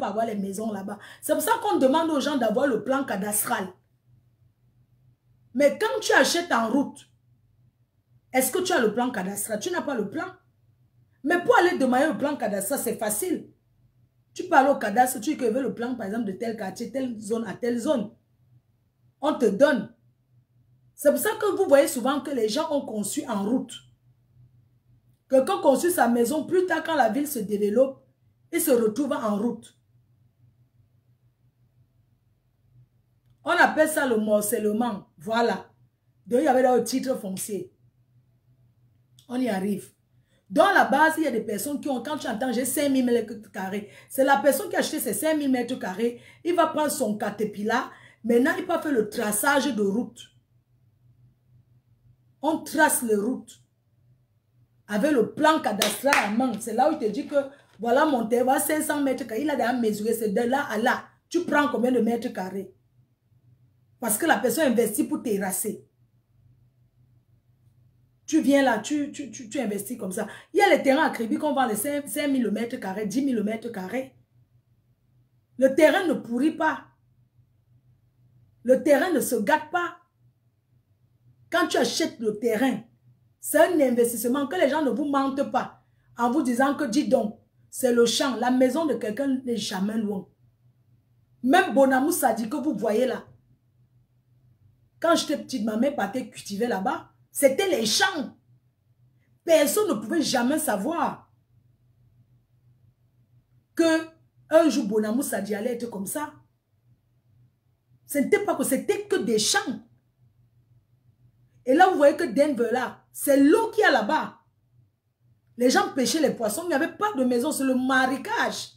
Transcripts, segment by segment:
pas avoir les maisons là-bas. C'est pour ça qu'on demande aux gens d'avoir le plan cadastral. Mais quand tu achètes en route, est-ce que tu as le plan cadastral? Tu n'as pas le plan. Mais pour aller demander le plan cadastral, c'est facile. Tu parles au cadastre, tu veux le plan, par exemple, de tel quartier, telle zone à telle zone. On te donne. C'est pour ça que vous voyez souvent que les gens ont conçu en route. Quelqu'un conçu sa maison, plus tard quand la ville se développe, il se retrouve en route. On appelle ça le morcellement. Voilà. Donc, il y avait là le titre foncier. On y arrive. Dans la base, il y a des personnes qui ont, quand tu entends, j'ai 5000 mètres carrés. C'est la personne qui a acheté ces 5000 mètres carrés. Il va prendre son caterpillar. Maintenant, il va faire le traçage de route. On trace les routes. Avec le plan cadastral à main. C'est là où il te dit que, voilà mon terrain, 500 mètres carrés. Il a déjà mesuré, c'est de là à là. Tu prends combien de mètres carrés? Parce que la personne investit pour terrasser. Tu viens là, tu investis comme ça. Il y a les terrains acryliques qu'on vend les 5000 mètres carrés, 10 000 mètres carrés. Le terrain ne pourrit pas. Le terrain ne se gâte pas. Quand tu achètes le terrain, c'est un investissement que les gens ne vous mentent pas. En vous disant que, dis donc, c'est le champ. La maison de quelqu'un n'est jamais loin. Même Bonamou Sadi que vous voyez là. Quand j'étais petite, ma mère partait cultiver là-bas. C'était les champs. Personne ne pouvait jamais savoir que un jour Bonamou Sadi allait être comme ça. Ce n'était pas que c'était que des champs. Et là, vous voyez que Denver là, c'est l'eau qu'il y a là-bas. Les gens pêchaient les poissons, il n'y avait pas de maison, c'est le marécage.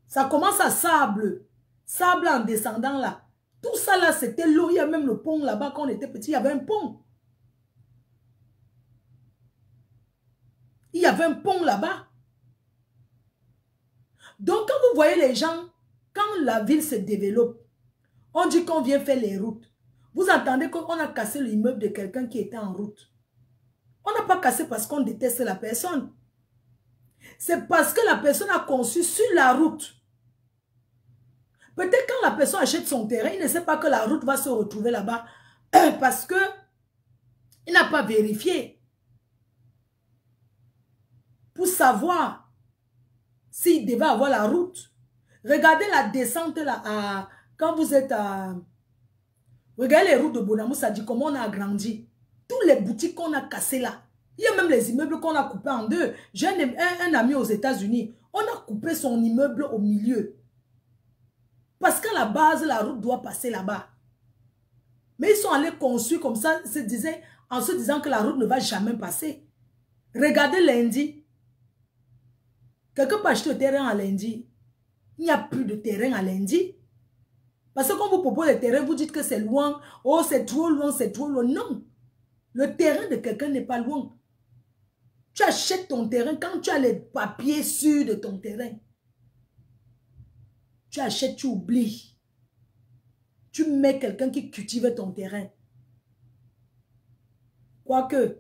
Ça commence à sable. Sable en descendant là. Tout ça là, c'était l'eau. Il y a même le pont là-bas quand on était petit, il y avait un pont. Il y avait un pont là-bas. Donc, quand vous voyez les gens, quand la ville se développe, on dit qu'on vient faire les routes. Vous entendez qu'on a cassé l'immeuble de quelqu'un qui était en route. On n'a pas cassé parce qu'on déteste la personne. C'est parce que la personne a conçu sur la route. Peut-être quand la personne achète son terrain, il ne sait pas que la route va se retrouver là-bas parce que il n'a pas vérifié pour savoir s'il devait avoir la route. Regardez la descente là, quand vous êtes à... Regardez les routes de Bonamou, ça dit comment on a agrandi. Tous les boutiques qu'on a cassées là. Il y a même les immeubles qu'on a coupés en deux. J'ai un ami aux États-Unis. On a coupé son immeuble au milieu. Parce qu'à la base, la route doit passer là-bas. Mais ils sont allés construire comme ça, en se disant que la route ne va jamais passer. Regardez lundi. Quelqu'un peut acheter le terrain à lundi. Il n'y a plus de terrain à lundi. Parce que quand vous proposez le terrain, vous dites que c'est loin. Oh, c'est trop loin, c'est trop loin. Non. Le terrain de quelqu'un n'est pas loin. Tu achètes ton terrain quand tu as les papiers sûrs de ton terrain. Tu achètes, tu oublies. Tu mets quelqu'un qui cultive ton terrain. Quoique,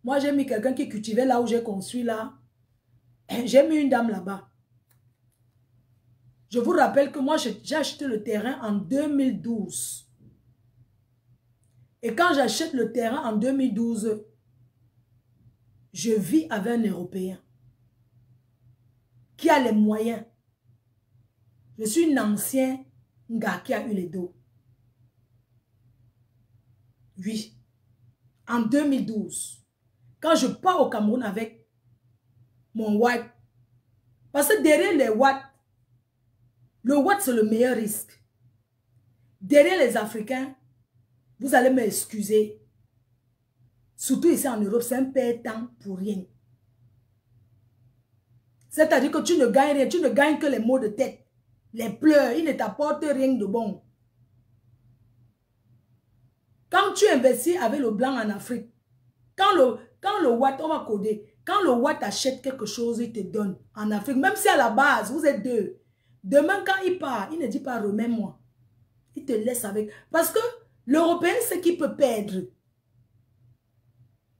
moi j'ai mis quelqu'un qui cultivait là où j'ai construit là. J'ai mis une dame là-bas. Je vous rappelle que moi j'ai acheté le terrain en 2012. Et quand j'achète le terrain en 2012, je vis avec un Européen qui a les moyens. Je suis une ancienne gars qui a eu les dos. Oui. En 2012. Quand je pars au Cameroun avec mon white. Parce que derrière les whites, le white c'est le meilleur risque. Derrière les Africains, vous allez m'excuser. Surtout ici en Europe, c'est un perdant pour rien. C'est-à-dire que tu ne gagnes rien, tu ne gagnes que les maux de tête. Les pleurs, ils ne t'apportent rien de bon. Quand tu investis avec le blanc en Afrique, quand le Watt, on va coder, quand le Watt achète quelque chose, il te donne en Afrique, même si à la base, vous êtes deux. Demain, quand il part, il ne dit pas remets-moi. Il te laisse avec. Parce que l'Européen sait qu'il peut perdre.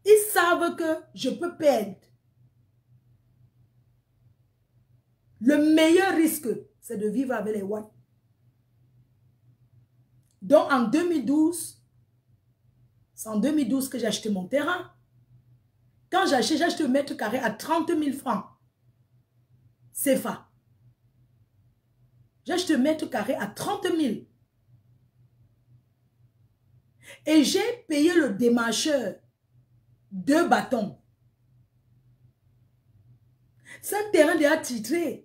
Ils savent que je peux perdre. Le meilleur risque, c'est de vivre avec les Whites. Donc en 2012, c'est en 2012 que j'ai acheté mon terrain. Quand j'ai acheté un mètre carré à 30 000 francs. CFA. J'ai acheté un mètre carré à 30 000. Et j'ai payé le démarcheur 2 bâtons. C'est un terrain déjà titré.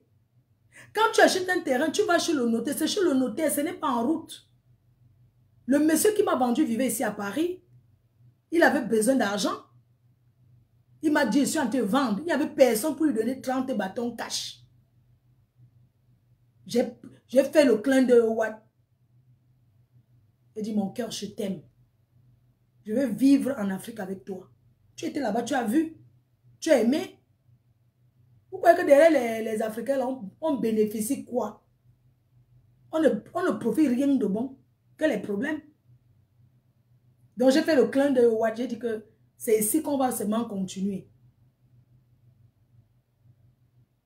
Quand tu achètes un terrain, tu vas chez le notaire. C'est chez le notaire, ce n'est pas en route. Le monsieur qui m'a vendu vivait ici à Paris. Il avait besoin d'argent. Il m'a dit, je suis en train de vendre. Il n'y avait personne pour lui donner 30 bâtons cash. J'ai fait le clin de Watt. J'ai dit, mon cœur, je t'aime. Je veux vivre en Afrique avec toi. Tu étais là-bas, tu as vu. Tu as aimé. Vous croyez que derrière les Africains, là, on bénéficie quoi? On ne profite rien de bon. Que les problèmes. Donc, j'ai fait le clin de Watt. J'ai dit que c'est ici qu'on va seulement continuer.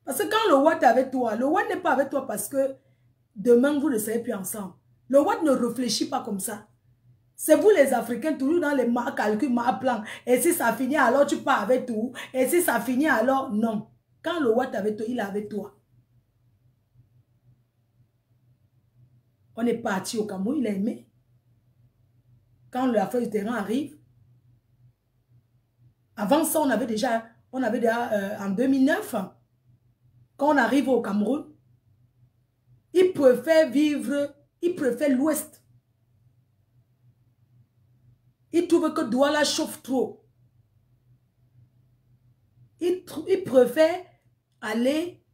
Parce que quand le Watt est avec toi, le Watt n'est pas avec toi parce que demain, vous ne serez plus ensemble. Le Watt ne réfléchit pas comme ça. C'est vous les Africains, toujours dans les calculs, plans. Et si ça finit, alors tu pars avec tout. Et si ça finit, alors non. Quand le Watt est avec toi, il est avec toi. On est parti au Cameroun, il a aimé. Quand la feuille du terrain arrive, avant ça, on avait déjà en 2009, quand on arrive au Cameroun, il préfère vivre, il préfère l'Ouest. Il trouve que Douala chauffe trop. Il préfère aller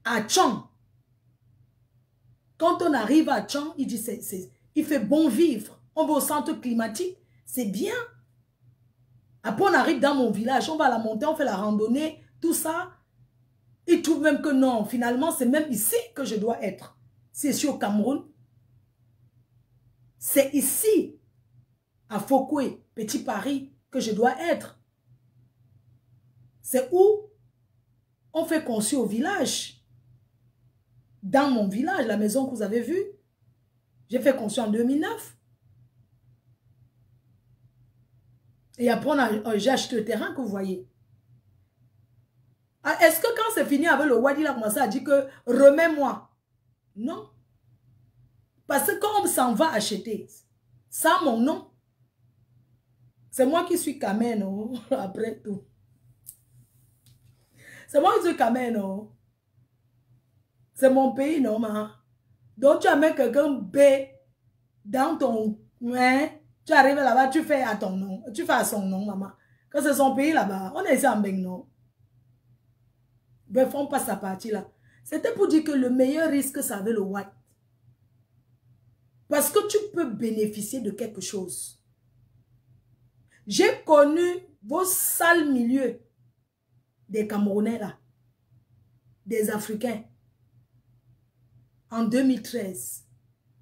à Tchang. Quand on arrive à Tchang, il dit il fait bon vivre. On va au centre climatique, c'est bien. Après, on arrive dans mon village, on va à la montagne, on fait la randonnée, tout ça. Il trouve même que non, finalement, c'est même ici que je dois être. C'est ici au Cameroun. C'est ici, à Fokoué, Petit Paris, que je dois être. C'est où on fait construire au village. Dans mon village, la maison que vous avez vue, j'ai fait construire en 2009. Et après, j'ai acheté le terrain que vous voyez. Est-ce que quand c'est fini avec le Wadi, il a commencé à dire que remets-moi? Non. Parce que quand on s'en va acheter, sans mon nom, c'est moi qui suis Kamen, non? Après tout. C'est moi qui suis Kamen, non? C'est mon pays, non, ma? Donc tu amènes quelqu'un B dans ton... Hein? Tu arrives là-bas, tu fais à ton nom. Tu fais à son nom, maman. Quand c'est son pays là-bas, on est ici en Beng, non? Bref, on passe à partie là. C'était pour dire que le meilleur risque, ça avait le White. Parce que tu peux bénéficier de quelque chose. J'ai connu vos sales milieux des Camerounais là. Des Africains. En 2013.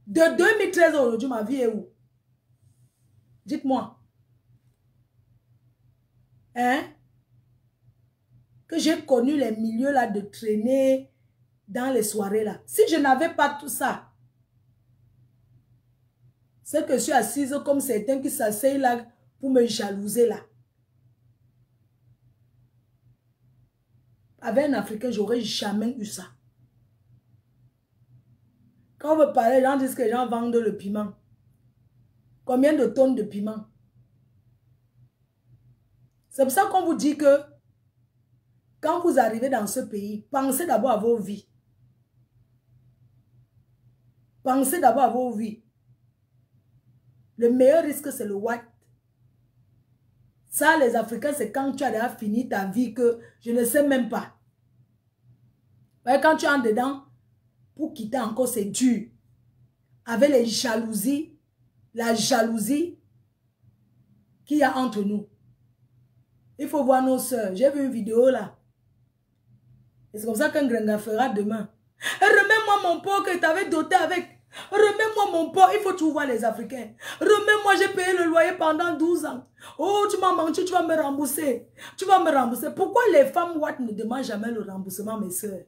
De 2013 à aujourd'hui, ma vie est où? Dites-moi. Hein? Que j'ai connu les milieux là de traîner dans les soirées là. Si je n'avais pas tout ça, c'est que je suis assise comme certains qui s'asseyent là pour me jalouser là. Avec un Africain, j'aurais jamais eu ça. Quand on veut parler, les gens disent que les gens vendent le piment. Combien de tonnes de piment? C'est pour ça qu'on vous dit que quand vous arrivez dans ce pays, pensez d'abord à vos vies. Pensez d'abord à vos vies. Le meilleur risque, c'est le White. Ça, les Africains, c'est quand tu as déjà fini ta vie que je ne sais même pas. Ouais, quand tu entres dedans, pour quitter encore, c'est dur. Avec les jalousies, la jalousie qu'il y a entre nous. Il faut voir nos soeurs. J'ai vu une vidéo là. Et c'est comme ça qu'un Grenga fera demain. Remets-moi mon pot que tu avais doté avec Remets-moi mon port. Il faut tout voir les Africains. Remets-moi, j'ai payé le loyer pendant 12 ans. Oh, tu m'as menti, tu vas me rembourser. Tu vas me rembourser. Pourquoi les femmes Watt ne demandent jamais le remboursement, mes soeurs?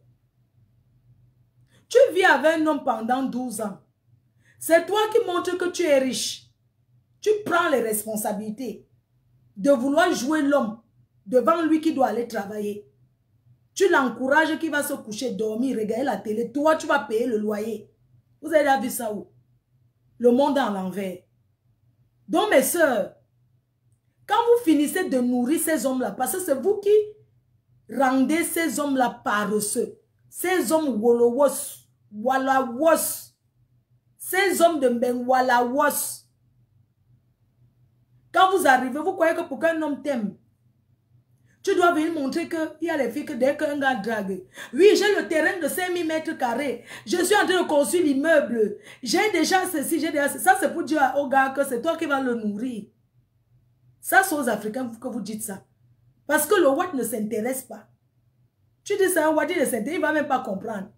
Tu vis avec un homme pendant 12 ans. C'est toi qui montres que tu es riche. Tu prends les responsabilités de vouloir jouer l'homme devant lui qui doit aller travailler. Tu l'encourages qu'il va se coucher, dormir, regarder la télé. Toi, tu vas payer le loyer. Vous avez déjà vu ça où? Le monde à l'envers. Donc, mes soeurs, quand vous finissez de nourrir ces hommes-là, parce que c'est vous qui rendez ces hommes-là paresseux, ces hommes wolowos, walawos, ces hommes de Mbengwalawos. Quand vous arrivez, vous croyez que pour qu'un homme t'aime, tu dois venir montrer qu'il y a les filles que dès qu'un gars drague. Oui, j'ai le terrain de 5000 mètres carrés. Je suis en train de construire l'immeuble. J'ai déjà ceci, j'ai déjà ceci. Ça, c'est pour dire au gars que c'est toi qui vas le nourrir. Ça, c'est aux Africains que vous dites ça. Parce que le Watt ne s'intéresse pas. Tu dis ça, un Watt, il ne s'intéresse, il ne va même pas comprendre.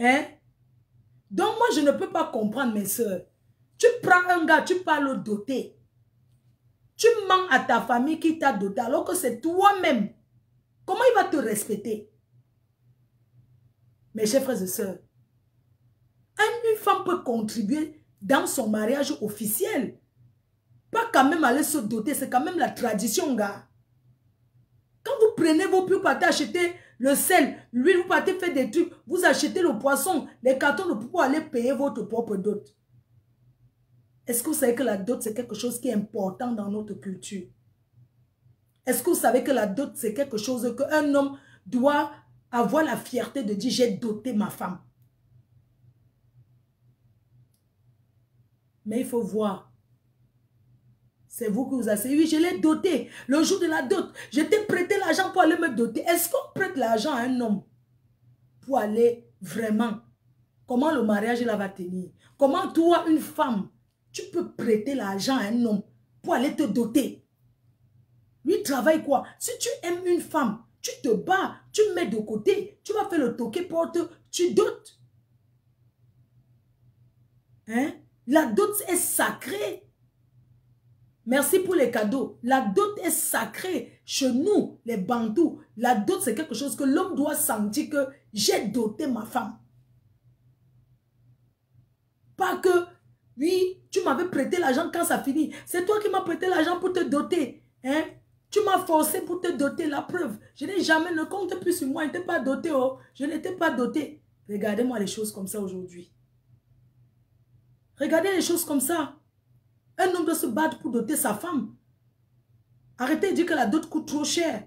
Hein? Donc, moi, je ne peux pas comprendre, mes soeurs. Tu prends un gars, tu parles doté. Tu mens à ta famille qui t'a doté alors que c'est toi-même. Comment il va te respecter? Mes chers frères et sœurs, une femme peut contribuer dans son mariage officiel. Pas quand même aller se doter, c'est quand même la tradition, gars. Quand vous prenez vos pieds, vous partez acheter le sel, l'huile, vous partez faire des trucs, vous achetez le poisson, les cartons de pour aller payer votre propre dot. Est-ce que vous savez que la dot, c'est quelque chose qui est important dans notre culture? Est-ce que vous savez que la dot, c'est quelque chose qu'un homme doit avoir la fierté de dire « j'ai doté ma femme ». Mais il faut voir. C'est vous qui vous asseyez. Oui, je l'ai doté. Le jour de la dot, je t'ai prêté l'argent pour aller me doter. Est-ce qu'on prête l'argent à un homme pour aller vraiment? Comment le mariage là va tenir? Comment toi, une femme, tu peux prêter l'argent à un homme pour aller te doter? Lui travaille quoi? Si tu aimes une femme, tu te bats, tu mets de côté, tu vas faire le toqué porte, tu dotes. Hein? La dot est sacrée. Merci pour les cadeaux. La dot est sacrée. Chez nous, les Bantous, la dot c'est quelque chose que l'homme doit sentir que j'ai doté ma femme. Pas que, oui, tu m'avais prêté l'argent quand ça finit. C'est toi qui m'as prêté l'argent pour te doter. Hein? Tu m'as forcé pour te doter, la preuve. Je n'ai jamais, ne compte plus sur moi. Je n'étais pas doté. Oh. Je n'étais pas doté. Regardez-moi les choses comme ça aujourd'hui. Regardez les choses comme ça. Un homme doit se battre pour doter sa femme. Arrêtez de dire que la dot coûte trop cher.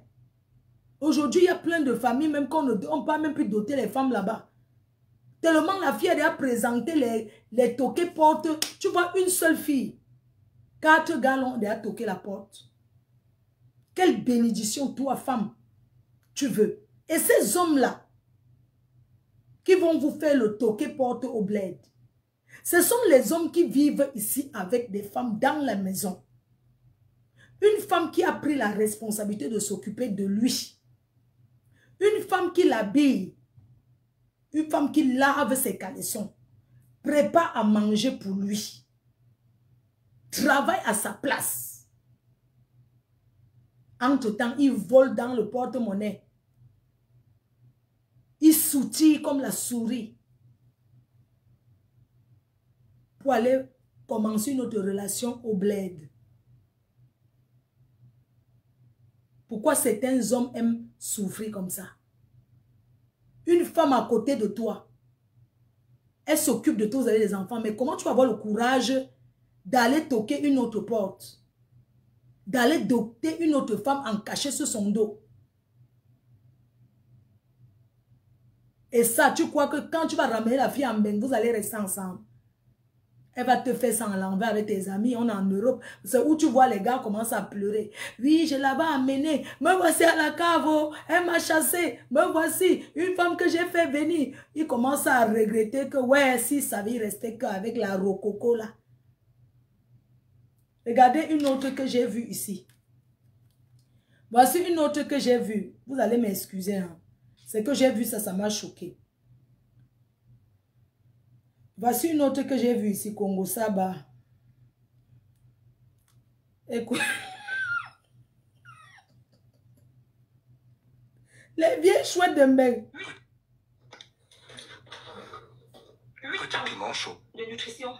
Aujourd'hui, il y a plein de familles, même qu'on ne peut pas même plus doter les femmes là-bas. Tellement la fille a déjà présenté les toquets portes. Tu vois une seule fille. 4 gars l'ont déjà toqué la porte. Quelle bénédiction, toi, femme, tu veux. Et ces hommes-là, qui vont vous faire le toquet porte au bled, ce sont les hommes qui vivent ici avec des femmes dans la maison. Une femme qui a pris la responsabilité de s'occuper de lui. Une femme qui l'habille. Une femme qui lave ses caleçons. Prépare à manger pour lui. Travaille à sa place. Entre-temps, il vole dans le porte-monnaie. Il soutille comme la souris. Pour aller commencer une autre relation au bled. Pourquoi certains hommes aiment souffrir comme ça? Une femme à côté de toi, elle s'occupe de toi, vous avez des enfants, mais comment tu vas avoir le courage d'aller toquer une autre porte? D'aller doter une autre femme en cachée sur son dos? Et ça, tu crois que quand tu vas ramener la fille en bain, vous allez rester ensemble? Elle va te faire ça en l'envers avec tes amis. On est en Europe. C'est où tu vois les gars commencent à pleurer. Oui, je l'avais amenée. Me voici à la cave. Elle m'a chassé. Me voici. Une femme que j'ai fait venir. Il commence à regretter que, ouais, si ça va rester qu'avec la rococo là. Regardez une autre que j'ai vue ici. Voici une autre que j'ai vue. Vous allez m'excuser. Hein. C'est que j'ai vu ça, ça m'a choqué. Voici une autre que j'ai vue ici, Congo Saba. Écoute. Les vieilles chouettes de mec. Piment chaud. De nutrition.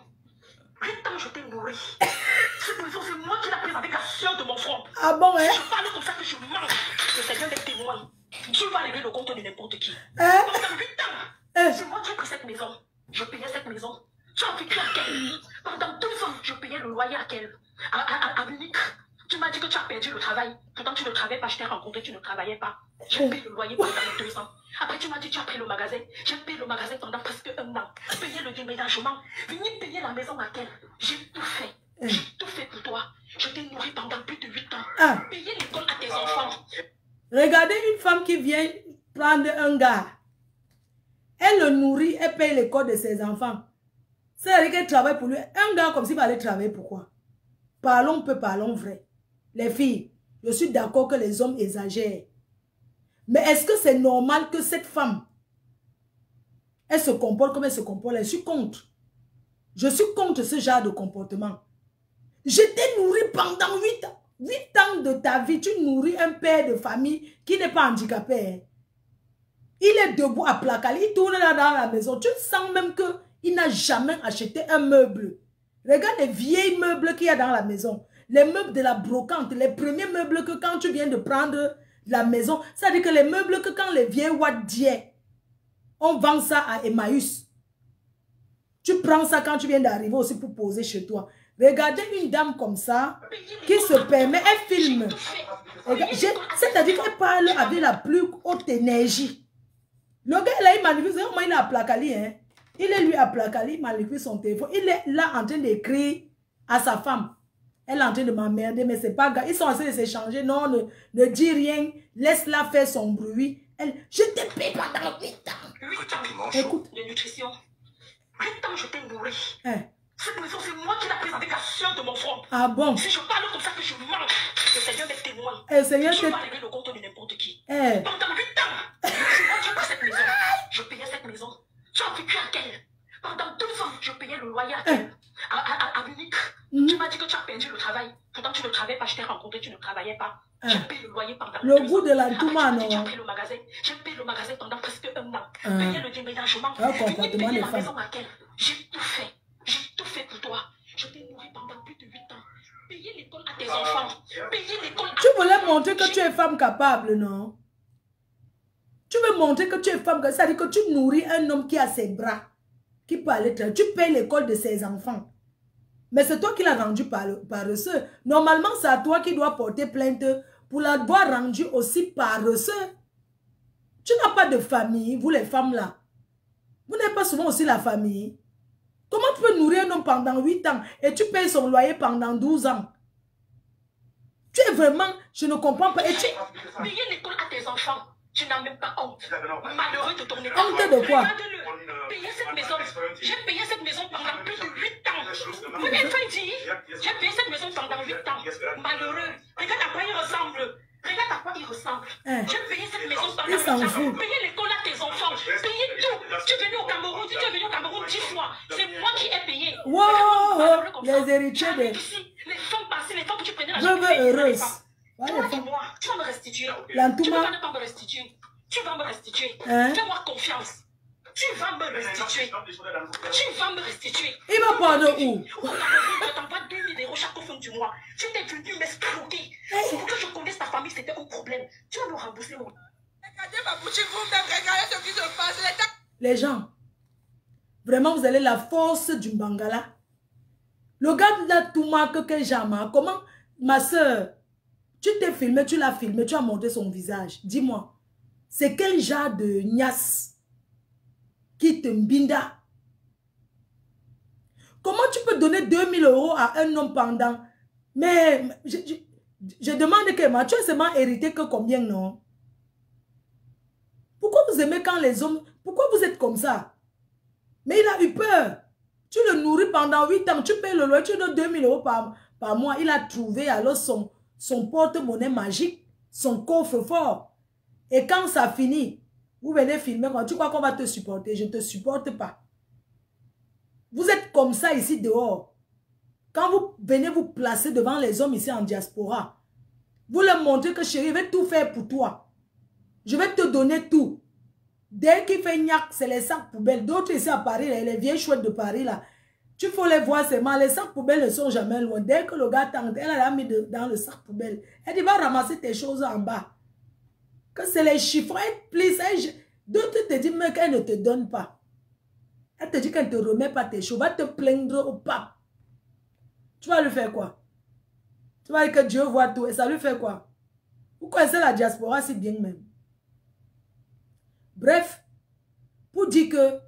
8 ans, je t'ai nourri. Cette maison, c'est moi qui l'ai prise avec la sueur de mon front. Ah bon, hein? Si je parle comme ça que je mange, le Seigneur est témoin. Tu vas régler le compte de n'importe qui. Hein? Pendant 8 ans, c'est moi qui ai pris cette maison. Je payais cette maison. Tu as vécu à quel? Pendant 2 ans, je payais le loyer à quel? À Munich. Tu m'as dit que tu as perdu le travail. Pourtant, tu ne travaillais pas. Je t'ai rencontré, tu ne travaillais pas. J'ai payé le loyer pendant 2 ans. Après, tu m'as dit que tu as pris le magasin. J'ai payé le magasin pendant presque 1 an. Payé le déménagement. Venir payer la maison à quel? J'ai tout fait. J'ai tout fait pour toi. Je t'ai nourri pendant plus de 8 ans. Payer l'école à tes enfants. Regardez une femme qui vient prendre un gars. Elle le nourrit, elle paye l'école de ses enfants. C'est-à-dire qu'elle travaille pour lui. Un gars comme s'il va aller travailler, pourquoi? Parlons peu, parlons vrai. Les filles, je suis d'accord que les hommes exagèrent. Mais est-ce que c'est normal que cette femme, elle se comporte comme elle se comporte? Je suis contre. Je suis contre ce genre de comportement. Je t'ai nourri pendant 8 ans. 8 ans de ta vie, tu nourris un père de famille qui n'est pas handicapé. Il est debout à placard, il tourne là dans la maison. Tu sens même qu'il n'a jamais acheté un meuble. Regarde les vieilles meubles qu'il y a dans la maison. Les meubles de la brocante, les premiers meubles que quand tu viens de prendre la maison, c'est-à-dire que les meubles que quand les vieilles Ouaddiens, on vend ça à Emmaüs. Tu prends ça quand tu viens d'arriver aussi pour poser chez toi. Regardez une dame comme ça, qui se permet, elle filme. C'est-à-dire qu'elle parle avec la plus haute énergie. Le gars, là, il manifeste, comment il est à Placali, hein? Il est lui à Placali, il manifeste son téléphone. Il est là en train d'écrire à sa femme. Elle est en train de m'emmerder, mais c'est pas grave. Ils sont en train de s'échanger. Non, ne dis rien. Laisse-la faire son bruit. Elle, je t'ai payé pendant 8 ans. Écoute. De nutrition. 8 ans, je t'ai nourri. Cette maison, c'est moi qui l'ai prise avec la sueur de mon front. Ah bon? Si je parle comme ça que je mange, le Seigneur est témoin. Seigneur, tu vas régler le compte de n'importe qui. Pendant 8 ans, c'est moi qui ai pris cette maison. Je payais cette maison. Tu as vécu à quel? Pendant 2 ans, je payais le loyer à quel? À Munich. Tu m'as dit que tu as perdu le travail. Pourtant, tu ne travaillais pas. Je t'ai rencontré, tu ne travaillais pas. J'ai payé le loyer pendant 2 ans. Le goût de la Touma, non? Tu as pris le magasin. J'ai payé le magasin pendant presque 1 an. Payé le déménagement. Comportement payer des la femmes. maison à quel? J'ai tout fait. J'ai tout fait pour toi. Je t'ai nourri pendant plus de 8 ans. Payer l'école à tes enfants. Payer l'école à... Tu voulais montrer que tu es femme capable, non? Tu veux montrer que tu es femme capable. C'est-à-dire que tu nourris un homme qui a ses bras. Qui peut aller travailler. Tu payes l'école de ses enfants. Mais c'est toi qui l'as rendu paresseux. Normalement, c'est à toi qui dois porter plainte pour l'avoir rendu aussi paresseux. Tu n'as pas de famille, vous les femmes là. Vous n'avez pas souvent aussi la famille. Comment tu peux nourrir un homme pendant 8 ans et tu payes son loyer pendant 12 ans? Tu es vraiment... Je ne comprends pas. Et tu... Payer l'école à tes enfants. Tu n'as même pas honte. Malheureux de ton école. Honte de quoi? Payer cette maison. J'ai payé cette maison pendant plus de 8 ans. Vous n'avez pas dit? J'ai payé cette maison pendant 8 ans. Malheureux. Regarde à quoi il ressemble. Regarde à quoi il ressemble. J'ai payé cette maison pendant 8 ans. Payer l'école à tes enfants. Payer tout. Tu es venu au Cameroun. Tu es venu au Cameroun 10 fois. C'est moi qui ai payé. Wow, les héritiers de... Les femmes passées, les femmes que tu prenais la je veux heureuse. Dis-moi, tu vas me restituer. Tu ne vas pas me restituer. Tu vas me restituer. Fais-moi confiance. Tu vas me restituer. Tu vas me restituer. Il va prendre où? Je t'envoie 2000 € chaque fin du mois. Tu t'es venu m'escroquer. Pour que je connaisse ta famille, c'était un problème. Tu vas me rembourser mon... Regardez ma boutique, vous-même, regardez ce qui se passe. Les gens, vraiment, vous avez la force du Bangala. Le gars de la Touma que Jama, comment, ma soeur, tu t'es filmé, tu l'as filmé, tu as montré son visage. Dis-moi, c'est quel genre de niasse qui te mbinda? Comment tu peux donner 2000 € à un homme pendant... Mais je demande que moi, tu as seulement hérité que combien, non? Pourquoi vous aimez quand les hommes... Pourquoi vous êtes comme ça? Mais il a eu peur. Tu le nourris pendant 8 ans, tu payes le loyer, tu donnes 2000 € par mois. Il a trouvé alors son porte-monnaie magique, son coffre-fort. Et quand ça finit, vous venez filmer, tu crois qu'on va te supporter? Je ne te supporte pas. Vous êtes comme ça ici dehors. Quand vous venez vous placer devant les hommes ici en diaspora, vous leur montrez que chérie, je vais tout faire pour toi. Je vais te donner tout. Dès qu'il fait gnac, c'est les sacs poubelles. D'autres ici à Paris, les vieilles chouettes de Paris là. Tu faut les voir seulement. Les sacs poubelles ne sont jamais loin. Dès que le gars tente, elle a mis dans le sac poubelle. Elle dit, va ramasser tes choses en bas. Que c'est les chiffres. Elle plisse. D'autres te disent, mais qu'elle ne te donne pas. Elle te dit qu'elle ne te remet pas tes choses. Va te plaindre au pape. Tu vas lui faire quoi? Tu vas dire que Dieu voit tout. Et ça lui fait quoi? Vous connaissez la diaspora si bien même. Bref, pour dire que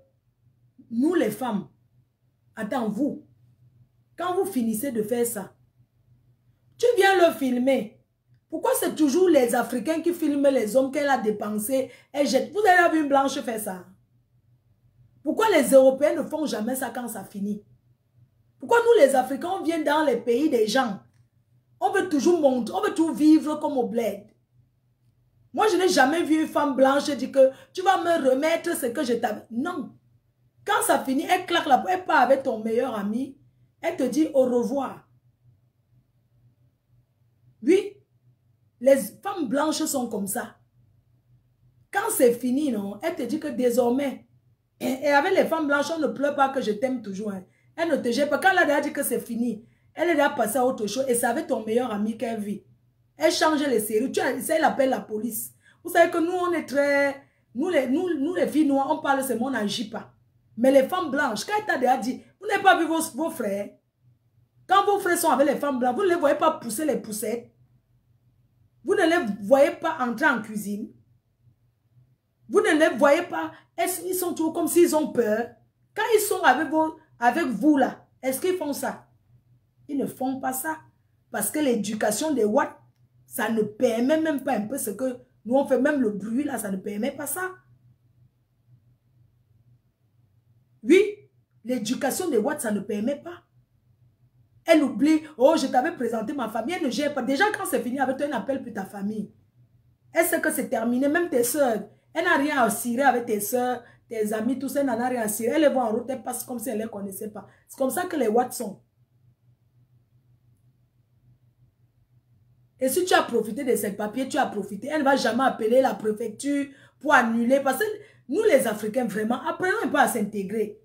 nous les femmes, attends vous, quand vous finissez de faire ça, tu viens le filmer. Pourquoi c'est toujours les Africains qui filment les hommes qu'elle a dépensés et jettent? Vous avez vu une blanche faire ça? Pourquoi les Européens ne font jamais ça quand ça finit? Pourquoi nous les Africains, on vient dans les pays des gens? On veut toujours monter, on veut tout vivre comme au bled. Moi, je n'ai jamais vu une femme blanche dire que tu vas me remettre ce que je t'avais. Non. Quand ça finit, elle claque la porte, elle part avec ton meilleur ami. Elle te dit au revoir. Oui, les femmes blanches sont comme ça. Quand c'est fini, non, elle te dit que désormais, et avec les femmes blanches, on ne pleure pas que je t'aime toujours. Hein. Elle ne te jette pas. Quand elle a déjà dit que c'est fini, elle est déjà passée à autre chose et c'est avec ton meilleur ami qu'elle vit. Elle change les séries. Elle appelle la police. Vous savez que nous, on est très... Nous les filles noires, on parle seulement, on n'agit pas. Mais les femmes blanches, quand elle t'a déjà dit, vous n'avez pas vu vos frères. Quand vos frères sont avec les femmes blanches, vous ne les voyez pas pousser les poussettes. Vous ne les voyez pas entrer en cuisine. Vous ne les voyez pas. Ils sont toujours comme s'ils ont peur. Quand ils sont avec vous là, est-ce qu'ils font ça? Ils ne font pas ça. Parce que l'éducation des Watts, ça ne permet même pas un peu ce que nous on fait. Même le bruit là, ça ne permet pas ça. Oui, l'éducation des Watts, ça ne permet pas. Elle oublie, oh, je t'avais présenté ma famille, elle ne gère pas. Déjà, quand c'est fini avec toi, elle n'appelle plus ta famille. Elle sait que c'est terminé, même tes soeurs. Elle n'a rien à cirer avec tes soeurs, tes amis, tout ça, elle n'en a rien à cirer. Elle les voit en route, elle passe comme si elle ne les connaissait pas. C'est comme ça que les Watts sont. Et si tu as profité de ces papiers, tu as profité. Elle ne va jamais appeler la préfecture pour annuler. Parce que nous, les Africains, vraiment, apprenons un peu à s'intégrer.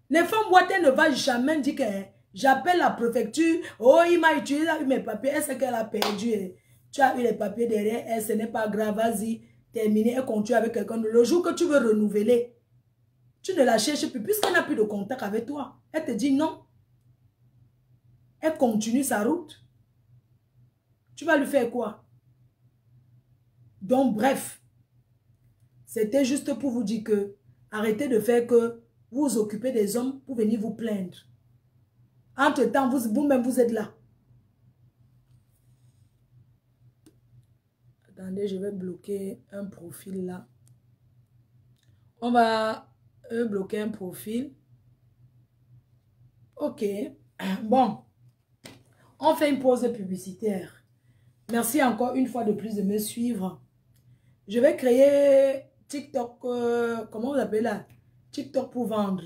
Les femmes boîtes, elles ne vont jamais dire que j'appelle la préfecture. Oh, il m'a utilisé mes papiers. Elle sait qu'elle a perdu. Tu as eu les papiers derrière elle. Ce n'est pas grave. Vas-y, terminé. Elle continue avec quelqu'un. Le jour que tu veux renouveler, tu ne la cherches plus. Puisqu'elle n'a plus de contact avec toi. Elle te dit non. Elle continue sa route. Tu vas lui faire quoi? Donc, bref, c'était juste pour vous dire que arrêtez de faire que vous vous occupez des hommes pour venir vous plaindre. Entre-temps, vous-même, vous êtes là. Attendez, je vais bloquer un profil là. On va bloquer un profil. Ok. Bon. On fait une pause publicitaire. Merci encore une fois de plus de me suivre. Je vais créer TikTok, comment vous appelez là? TikTok pour vendre.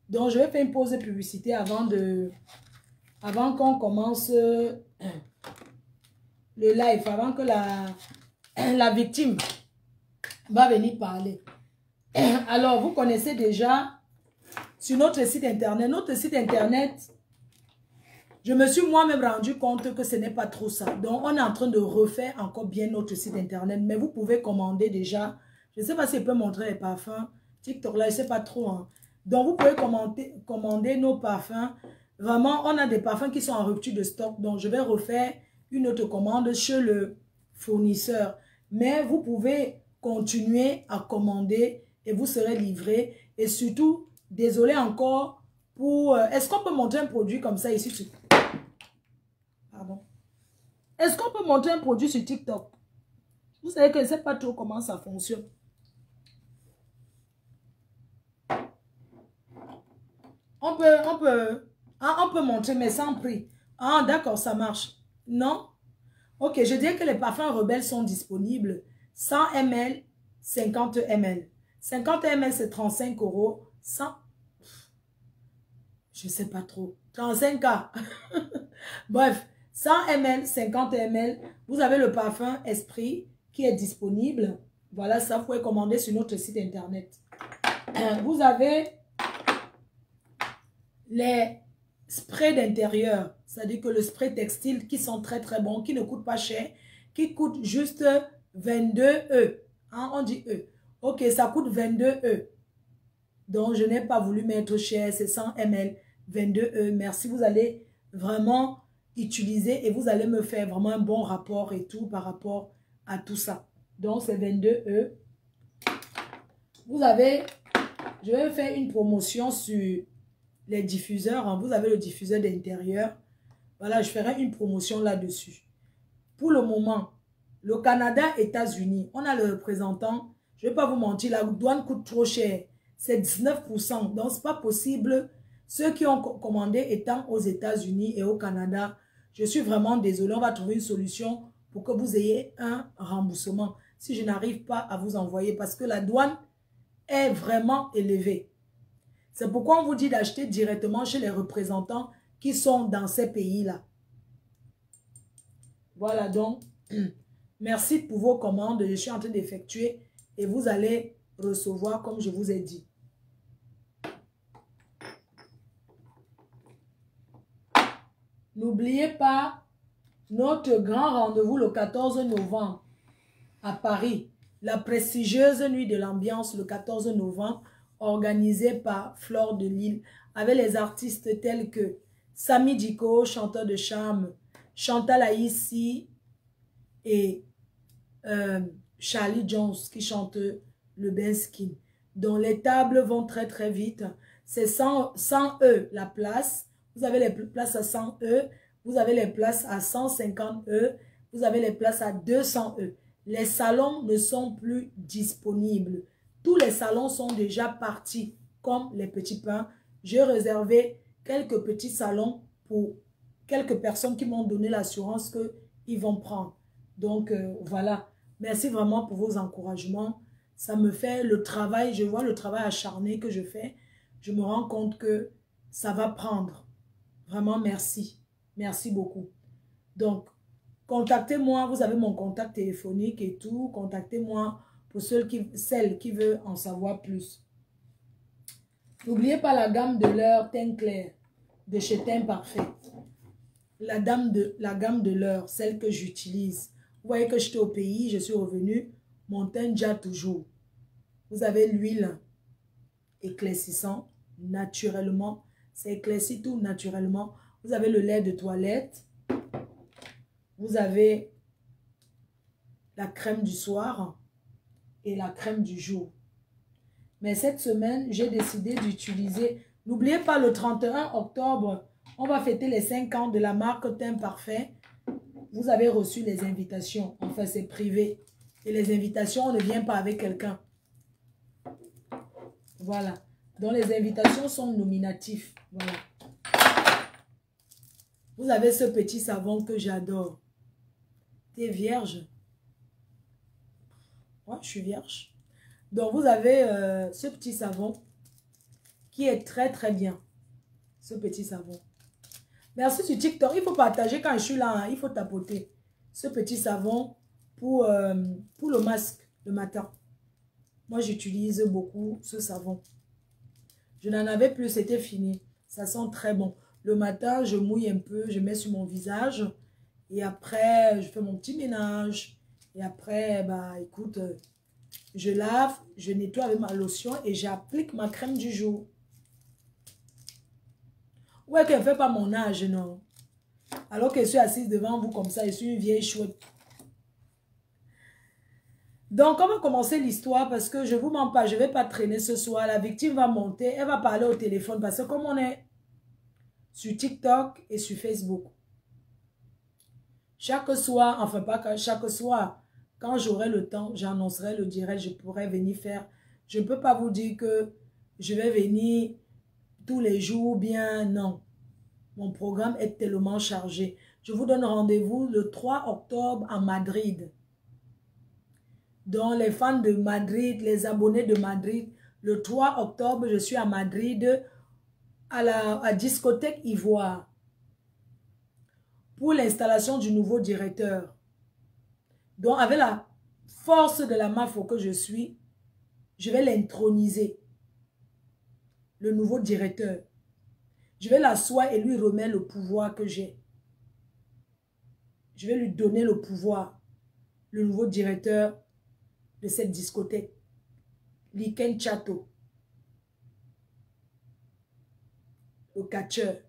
Donc, je vais faire une pause publicité avant qu'on commence le live, avant que la victime va venir parler. Alors, vous connaissez déjà sur notre site internet. Notre site internet, je me suis moi-même rendu compte que ce n'est pas trop ça. Donc, on est en train de refaire encore bien notre site internet. Mais vous pouvez commander déjà. Je ne sais pas si je peux montrer les parfums. TikTok, là, je ne sais pas trop. Hein. Donc, vous pouvez commander nos parfums. Vraiment, on a des parfums qui sont en rupture de stock. Donc, je vais refaire une autre commande chez le fournisseur. Mais vous pouvez continuer à commander et vous serez livré. Et surtout, désolé encore pour... Est-ce qu'on peut montrer un produit comme ça ici? Pardon. Est-ce qu'on peut montrer un produit sur TikTok? Vous savez que je ne sais pas trop comment ça fonctionne. On peut montrer, mais sans prix. Ah, d'accord, ça marche. Non? Ok, je dirais que les parfums rebelles sont disponibles. 100 ml, 50 ml. 50 ml, c'est 35 €. 100... Je ne sais pas trop. 35K. Bref, 100 ml, 50 ml. Vous avez le parfum Esprit qui est disponible. Voilà, ça, vous pouvez commander sur notre site internet. Vous avez les sprays d'intérieur. C'est-à-dire que le spray textile qui sont très très bons, qui ne coûtent pas cher, qui coûtent juste 22 E. Hein, on dit E. Ok, ça coûte 22 E. Donc, je n'ai pas voulu mettre cher, c'est 100 ml, 22 E. Merci, vous allez vraiment utiliser et vous allez me faire vraiment un bon rapport et tout par rapport à tout ça. Donc, c'est 22 E. Vous avez, je vais faire une promotion sur les diffuseurs. Hein. Vous avez le diffuseur d'intérieur. Voilà, je ferai une promotion là-dessus. Pour le moment, le Canada, États-Unis, on a le représentant. Je ne vais pas vous mentir, la douane coûte trop cher. C'est 19%. Donc, ce n'est pas possible. Ceux qui ont commandé étant aux États-Unis et au Canada, je suis vraiment désolée. On va trouver une solution pour que vous ayez un remboursement. Si je n'arrive pas à vous envoyer, parce que la douane est vraiment élevée. C'est pourquoi on vous dit d'acheter directement chez les représentants qui sont dans ces pays-là. Voilà donc. Merci pour vos commandes. Je suis en train d'effectuer et vous allez recevoir comme je vous ai dit. N'oubliez pas notre grand rendez-vous le 14 novembre à Paris. La prestigieuse nuit de l'ambiance le 14 novembre organisée par Flore de Lille avec les artistes tels que Samy Diko, chanteur de charme, Chantal Aïssi et Charlie Jones qui chante le Benskin. Donc les tables vont très très vite. C'est 100 E la place. Vous avez les places à 100 E. Vous avez les places à 150 E. Vous avez les places à 200 E. Les salons ne sont plus disponibles. Tous les salons sont déjà partis comme les petits pains. J'ai réservé quelques petits salons pour quelques personnes qui m'ont donné l'assurance qu'ils vont prendre. Donc voilà. Merci vraiment pour vos encouragements. Ça me fait le travail. Je vois le travail acharné que je fais. Je me rends compte que ça va prendre. Vraiment, merci. Merci beaucoup. Donc, contactez-moi. Vous avez mon contact téléphonique et tout. Contactez-moi pour celles qui veulent en savoir plus. N'oubliez pas la gamme de l'heure teint clair de chez Teint Parfait. La gamme de l'heure, celle que j'utilise. Vous voyez que j'étais au pays, je suis revenue. Mon teint déjà toujours. Vous avez l'huile éclaircissant naturellement. C'est éclairci tout naturellement. Vous avez le lait de toilette. Vous avez la crème du soir et la crème du jour. Mais cette semaine, j'ai décidé d'utiliser... N'oubliez pas, le 31 octobre, on va fêter les 5 ans de la marque Teint Parfait. Vous avez reçu les invitations. Enfin, c'est privé. Et les invitations, on ne vient pas avec quelqu'un. Voilà. Donc, les invitations sont nominatifs. Voilà. Vous avez ce petit savon que j'adore. T'es vierge? Moi, je suis vierge. Donc, vous avez ce petit savon qui est très, très bien. Ce petit savon. Merci sur TikTok. Il faut partager quand je suis là. Hein. Il faut tapoter. Ce petit savon pour le masque le matin. Moi, j'utilise beaucoup ce savon. Je n'en avais plus. C'était fini. Ça sent très bon. Le matin, je mouille un peu. Je mets sur mon visage. Et après, je fais mon petit ménage. Et après, bah, écoute, je lave, je nettoie avec ma lotion et j'applique ma crème du jour. Ouais, qu'elle ne fait pas mon âge, non. Alors que je suis assise devant vous comme ça, je suis une vieille chouette. Donc, on va commencer l'histoire parce que je ne vous mens pas, je ne vais pas traîner ce soir. La victime va monter, elle va parler au téléphone parce que comme on est sur TikTok et sur Facebook, chaque soir, enfin pas chaque soir, quand j'aurai le temps, j'annoncerai le direct, je pourrai venir faire. Je ne peux pas vous dire que je vais venir tous les jours, bien non. Mon programme est tellement chargé. Je vous donne rendez-vous le 3 octobre à Madrid. Donc les fans de Madrid, les abonnés de Madrid, le 3 octobre, je suis à Madrid à la discothèque Ivoire pour l'installation du nouveau directeur. Donc, avec la force de la mafia que je suis, je vais l'introniser. Le nouveau directeur. Je vais l'asseoir et lui remettre le pouvoir que j'ai. Je vais lui donner le pouvoir. Le nouveau directeur de cette discothèque. Liken Chato. Le catcheur.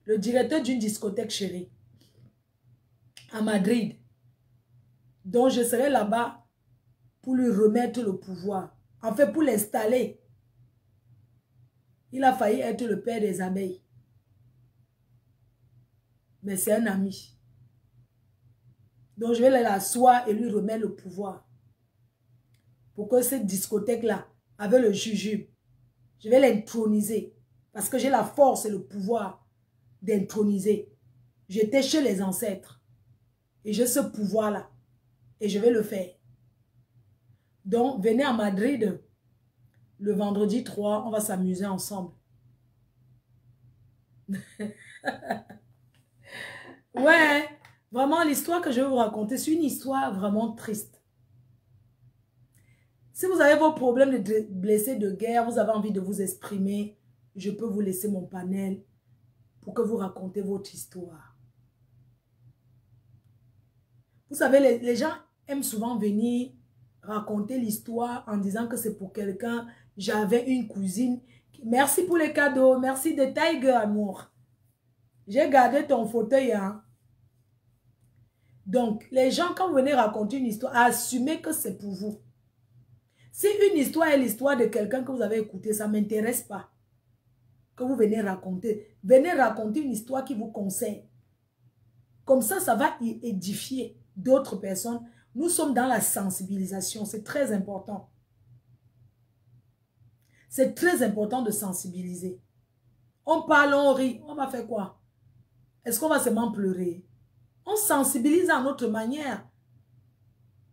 Le directeur d'une discothèque chérie. À Madrid. Donc je serai là-bas pour lui remettre le pouvoir. En fait, pour l'installer. Il a failli être le père des abeilles. Mais c'est un ami. Donc je vais l'asseoir et lui remettre le pouvoir. Pour que cette discothèque-là, avec le jujube, je vais l'introniser. Parce que j'ai la force et le pouvoir d'introniser. J'étais chez les ancêtres. Et j'ai ce pouvoir-là. Et je vais le faire. Donc, venez à Madrid le vendredi 3. On va s'amuser ensemble. Ouais, vraiment, l'histoire que je vais vous raconter, c'est une histoire vraiment triste. Si vous avez vos problèmes de blessés de guerre, vous avez envie de vous exprimer, je peux vous laisser mon panel pour que vous racontez votre histoire. Vous savez, les gens aiment souvent venir raconter l'histoire en disant que c'est pour quelqu'un. J'avais une cousine. Merci pour les cadeaux. Merci de Tiger, amour. J'ai gardé ton fauteuil. Hein? Donc, les gens, quand vous venez raconter une histoire, assumez que c'est pour vous. Si une histoire est l'histoire de quelqu'un que vous avez écouté, ça ne m'intéresse pas. Que vous venez raconter. Venez raconter une histoire qui vous concerne. Comme ça va édifier d'autres personnes. Nous sommes dans la sensibilisation. C'est très important. C'est très important de sensibiliser. On parle, on rit. On va faire quoi? Est-ce qu'on va seulement pleurer? On sensibilise à notre manière.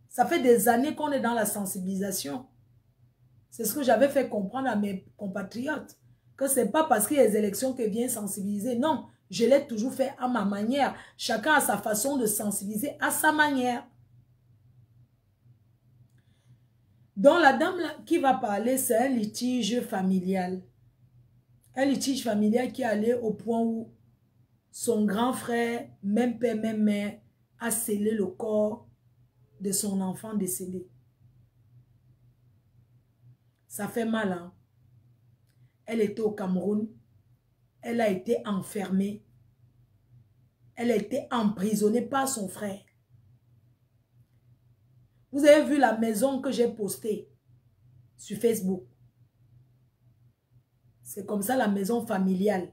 Ça fait des années qu'on est dans la sensibilisation. C'est ce que j'avais fait comprendre à mes compatriotes. Que ce n'est pas parce qu'il y a des élections que vient sensibiliser. Non, je l'ai toujours fait à ma manière. Chacun a sa façon de sensibiliser à sa manière. Donc la dame là, qui va parler, c'est un litige familial. Un litige familial qui est allé au point où son grand frère, même père, même mère, a scellé le corps de son enfant décédé. Ça fait mal, hein? Elle était au Cameroun. Elle a été enfermée. Elle a été emprisonnée par son frère. Vous avez vu la maison que j'ai postée sur Facebook. C'est comme ça la maison familiale.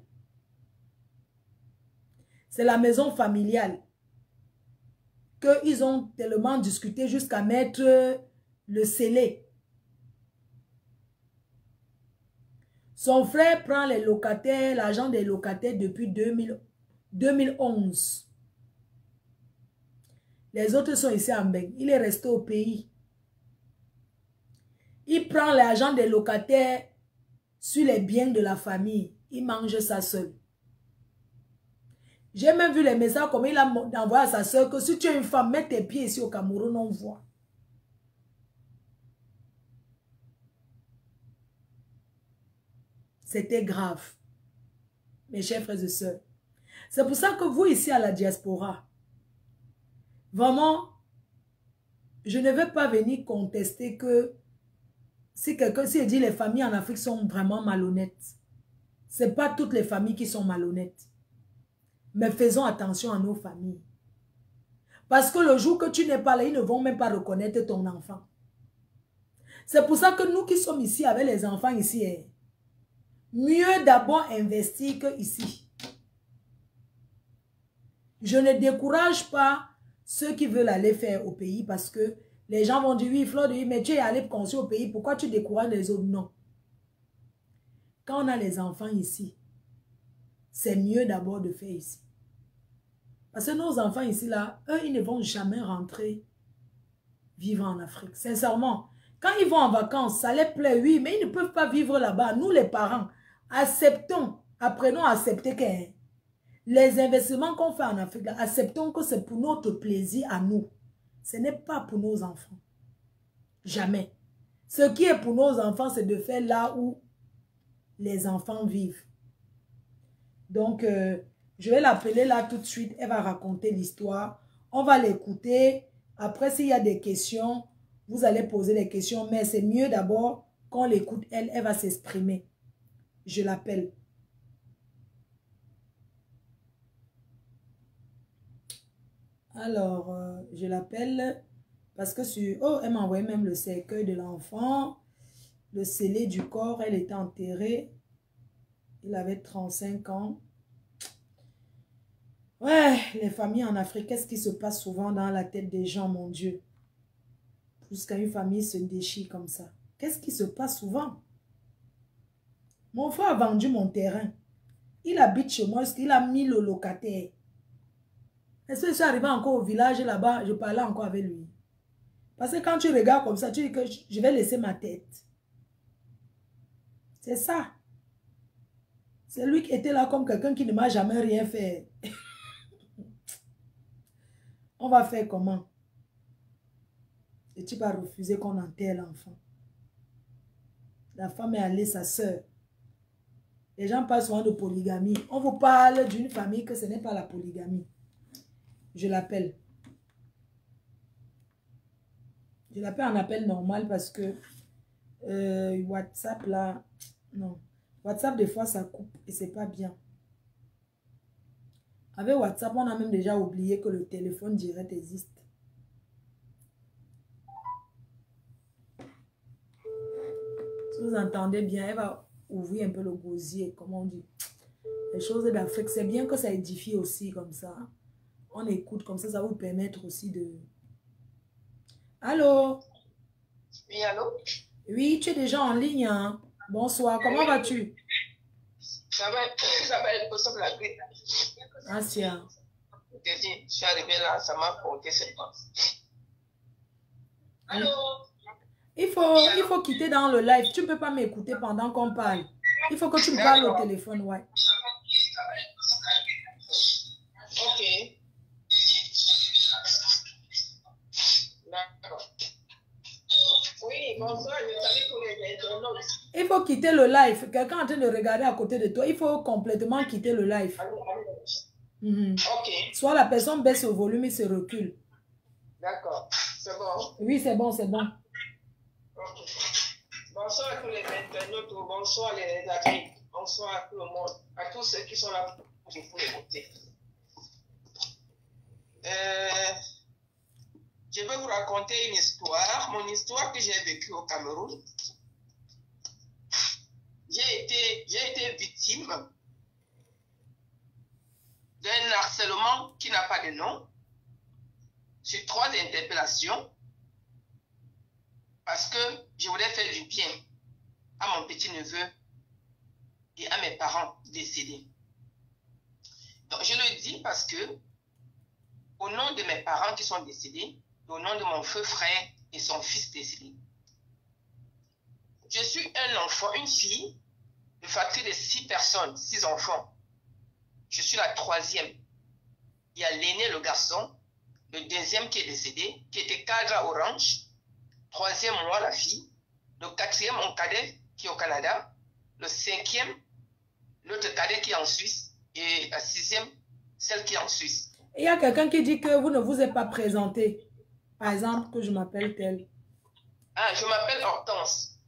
C'est la maison familiale qu'ils ont tellement discuté jusqu'à mettre le scellé. Son frère prend les locataires, l'argent des locataires depuis 2011. Les autres sont ici en Beng. Il est resté au pays. Il prend l'argent des locataires sur les biens de la famille. Il mange ça seul. J'ai même vu les messages comme il a envoyé à sa soeur que si tu es une femme, mets tes pieds ici au Cameroun, on voit. C'était grave. Mes chers frères et sœurs. C'est pour ça que vous ici à la diaspora, vraiment, je ne vais pas venir contester que si quelqu'un, si dit les familles en Afrique sont vraiment malhonnêtes, ce n'est pas toutes les familles qui sont malhonnêtes. Mais faisons attention à nos familles. Parce que le jour que tu n'es pas là, ils ne vont même pas reconnaître ton enfant. C'est pour ça que nous qui sommes ici avec les enfants ici, mieux d'abord investir que ici. Je ne décourage pas ceux qui veulent aller faire au pays parce que les gens vont dire, oui, Flore, mais tu es allé construire au pays, pourquoi tu décourages les autres? Non. Quand on a les enfants ici, c'est mieux d'abord de faire ici. Parce que nos enfants ici, là, eux, ils ne vont jamais rentrer vivre en Afrique. Sincèrement, Quand ils vont en vacances, ça les plaît, oui, mais ils ne peuvent pas vivre là-bas. Nous, les parents, acceptons, apprenons à accepter que les investissements qu'on fait en Afrique, acceptons que c'est pour notre plaisir à nous. Ce n'est pas pour nos enfants. Jamais. Ce qui est pour nos enfants, c'est de faire là où les enfants vivent. Donc, je vais l'appeler là tout de suite. Elle va raconter l'histoire. On va l'écouter. Après, s'il y a des questions, vous allez poser les questions. Mais c'est mieux d'abord qu'on l'écoute. Elle va s'exprimer. Je l'appelle. Alors, je l'appelle parce que sur... Oh, elle m'a envoyé même le cercueil de l'enfant. Le scellé du corps. Elle était enterrée. Il avait 35 ans. Ouais, les familles en Afrique, qu'est-ce qui se passe souvent dans la tête des gens, mon Dieu? Jusqu'à une famille se déchire comme ça. Qu'est-ce qui se passe souvent? Mon frère a vendu mon terrain. Il habite chez moi, il a mis le locataire. Est-ce que je suis arrivé encore au village là-bas, je parlais encore avec lui. Parce que quand tu regardes comme ça, tu dis que je vais laisser ma tête. C'est ça. C'est lui qui était là comme quelqu'un qui ne m'a jamais rien fait. On va faire comment? Et tu vas refuser qu'on enterre l'enfant. La femme est allée, sa soeur. Les gens parlent souvent de polygamie. On vous parle d'une famille que ce n'est pas la polygamie. Je l'appelle. Je l'appelle en appel normal parce que WhatsApp là, non. WhatsApp des fois ça coupe et c'est pas bien. Avec WhatsApp, on a même déjà oublié que le téléphone direct existe. Si vous entendez bien, elle va ouvrir un peu le gosier, comme on dit. Les choses d'Afrique, c'est bien que ça édifie aussi comme ça. On écoute comme ça vous permettre aussi de... Allô? Oui, allô? Oui, tu es déjà en ligne, hein? Bonsoir, comment vas-tu? Ça va être possible la grippe. Ah, tiens. Je suis arrivé là, ça m'a porté cette fois. Allô? Il faut quitter dans le live. Tu ne peux pas m'écouter pendant qu'on parle. Il faut que tu me parles au téléphone, ouais. Ok. D'accord. Oui, bonsoir, je salue tous les internautes. Il faut quitter le live. Quelqu'un est en train de regarder à côté de toi. Il faut complètement quitter le live. Ok. Soit la personne baisse le volume et se recule. D'accord. C'est bon? Oui, c'est bon, c'est bon. Ok. Bonsoir à tous les internautes, bonsoir les amis, bonsoir à tout le monde, à tous ceux qui sont là pour écouter. Je vais vous raconter une histoire, mon histoire que j'ai vécue au Cameroun. J'ai été victime d'un harcèlement qui n'a pas de nom, sur 3 interpellations, parce que je voulais faire du bien à mon petit-neveu et à mes parents décédés. Donc je le dis parce que, au nom de mes parents qui sont décédés, au nom de mon feu frère et son fils décédé, je suis un enfant, une fille, de fratrie de 6 personnes, 6 enfants. Je suis la 3e. Il y a l'aîné, le garçon, le 2e qui est décédé, qui était cadre à Orange, 3e, moi, la fille, le 4e, mon cadet, qui est au Canada, le 5e, l'autre cadet qui est en Suisse, et la 6e, celle qui est en Suisse. Il y a quelqu'un qui dit que vous ne vous êtes pas présenté. Par exemple, que je m'appelle tel. Ah, je m'appelle Hortense,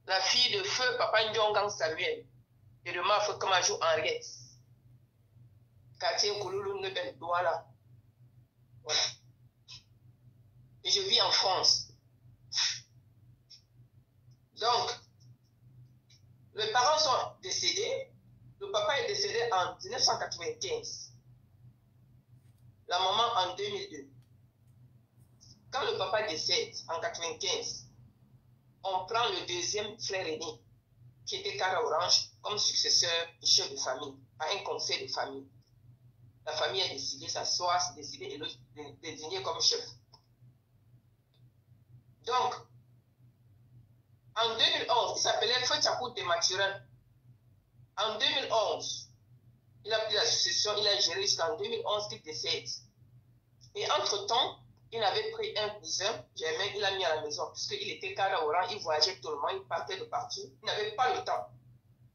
la fille de feu Papa Ndiongang Samuel, et de ma feu Kamajou Henriette. Quartier Kouloulou Nebel, voilà. Voilà. Et je vis en France. Donc, les parents sont décédés. Le papa est décédé en 1995. La maman en 2002. Quand le papa décède en 1995, on prend le 2e frère aîné, qui était cadre orange, comme successeur et chef de famille, à un conseil de famille. La famille a décidé, s'asseoir, se décider et le désigner comme chef. Donc, En 2011, il s'appelait Feu Tchakoute de Mathurin. En 2011, il a pris la succession, il a géré jusqu'en 2011 qu'il décède. Et entre-temps, il avait pris un cousin, Germain, il l'a mis à la maison, puisqu'il était cadre au rang, il voyageait tout le monde, il partait de partout, il n'avait pas le temps.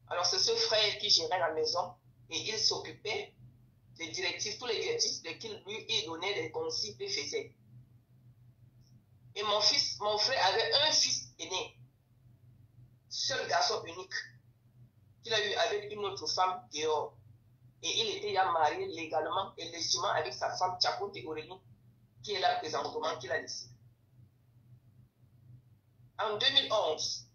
Alors c'est ce frère qui gérait la maison et il s'occupait des directives, tous les directives qu'il lui donnait, des consignes qu'il faisait. Et mon frère avait un fils aîné, seul garçon unique, qu'il a eu avec une autre femme dehors. Et il était déjà marié légalement et légitimement avec sa femme Tchakoute Aurélie, qui est là présentement, qu'il a laissé. En 2011,